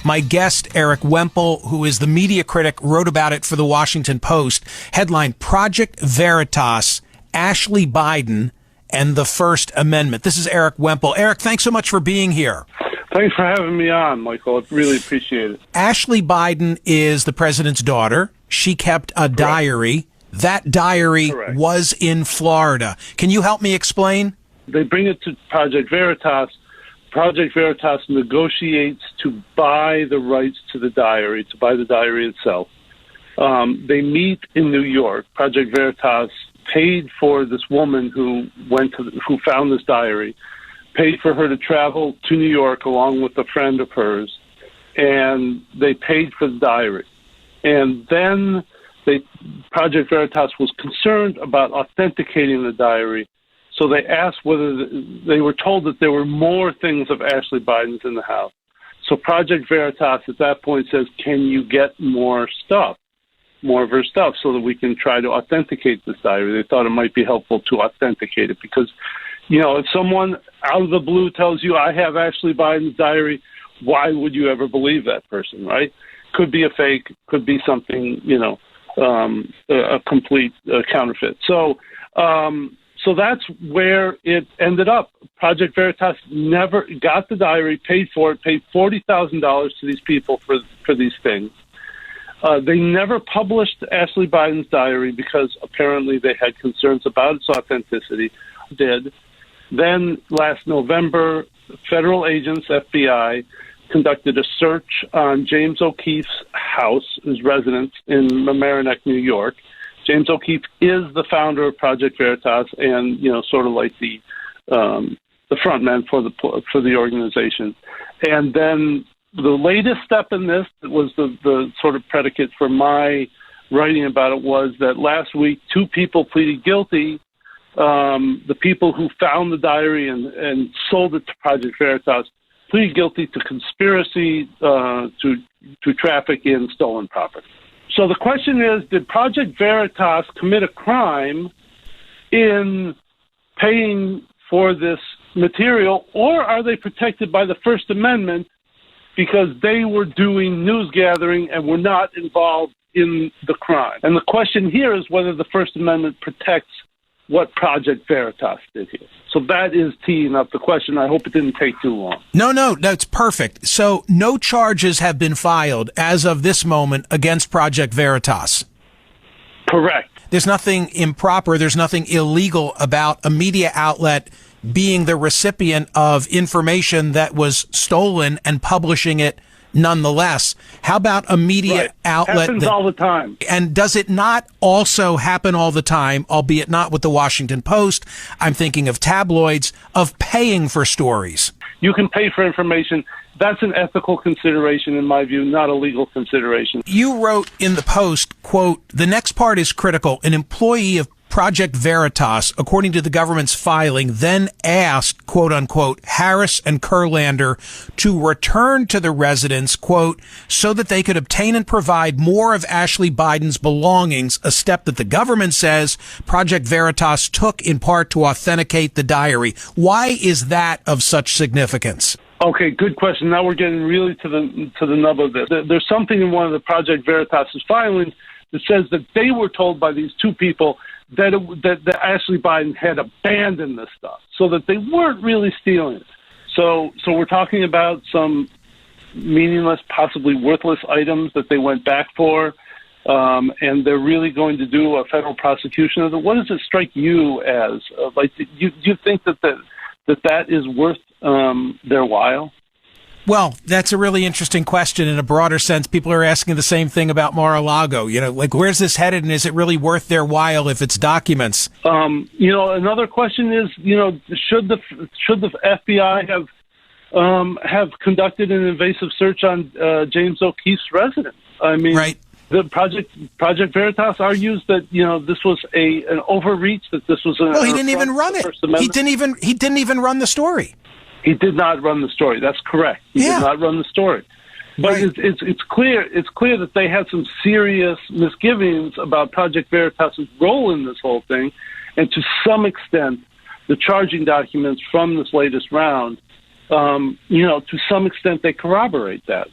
My guest, Erik Wemple, who is the media critic, wrote about it for the Washington Post. Headline, Project Veritas, Ashley Biden, and the First Amendment. This is Erik Wemple. Erik, thanks so much for being here. Thanks for having me on, Michael. I really appreciate it. Ashley Biden is the president's daughter. She kept a diary. That diary was in Florida. Can you help me explain? They bring it to Project Veritas. Project Veritas negotiates to buy the rights to the diary, to buy the diary itself. They meet in New York. Project Veritas paid for this woman who found this diary, paid for her to travel to New York along with a friend of hers, and they paid for the diary. And then Project Veritas was concerned about authenticating the diary, so they asked whether they were told that there were more things of Ashley Biden's in the house. So Project Veritas at that point says, can you get more of her stuff, so that we can try to authenticate this diary? They thought it might be helpful to authenticate it because, if someone out of the blue tells you, I have Ashley Biden's diary, why would you ever believe that person, right? Could be a fake, could be something, a complete counterfeit. So that's where it ended up. Project Veritas never got the diary, paid for it, paid $40,000 to these people for these things. They never published Ashley Biden's diary because apparently they had concerns about its authenticity. Then last November, federal agents, FBI, conducted a search on James O'Keefe's house, his residence in Mamaroneck, New York. James O'Keefe is the founder of Project Veritas and, sort of like the front man for the organization. And then the latest step in this was the sort of predicate for my writing about it was that last week 2 people pleaded guilty. The people who found the diary and sold it to Project Veritas pleaded guilty to conspiracy to traffic in stolen property. So the question is, did Project Veritas commit a crime in paying for this material, or are they protected by the First Amendment because they were doing news gathering and were not involved in the crime? And the question here is whether the First Amendment protects what Project Veritas did here. So that is teeing up the question. I hope it didn't take too long. No, that's perfect. So no charges have been filed as of this moment against Project Veritas. Correct. There's nothing improper. There's nothing illegal about a media outlet being the recipient of information that was stolen and publishing it nonetheless. How about a media outlet? Happens all the time. And does it not also happen all the time, albeit not with the Washington Post? I'm thinking of tabloids, of paying for stories. You can pay for information. That's an ethical consideration, in my view, not a legal consideration. You wrote in the Post, quote, the next part is critical. An employee of Project Veritas, according to the government's filing, then asked, quote unquote, Harris and Kurlander to return to the residence, quote, so that they could obtain and provide more of Ashley Biden's belongings, a step that the government says Project Veritas took in part to authenticate the diary. Why is that of such significance? Okay, good question. Now we're getting really to the nub of this. There's something in one of the Project Veritas' filings that says that they were told by these 2 people that Ashley Biden had abandoned this stuff, so that they weren't really stealing it. So we're talking about some meaningless, possibly worthless items that they went back for, and they're really going to do a federal prosecution of it. What does it strike you as? Do you think that is worth their while? Well, that's a really interesting question. In a broader sense, people are asking the same thing about Mar-a-Lago. Where's this headed, and is it really worth their while if it's documents? Another question is, should the FBI have conducted an invasive search on James O'Keefe's residence? I mean, right. The Project Veritas argues that this was an overreach, that this was well, he didn't even run it. He didn't even run the story. He did not run the story. That's correct. He did not run the story. But it's clear that they had some serious misgivings about Project Veritas' role in this whole thing, and to some extent, the charging documents from this latest round, to some extent, they corroborate that.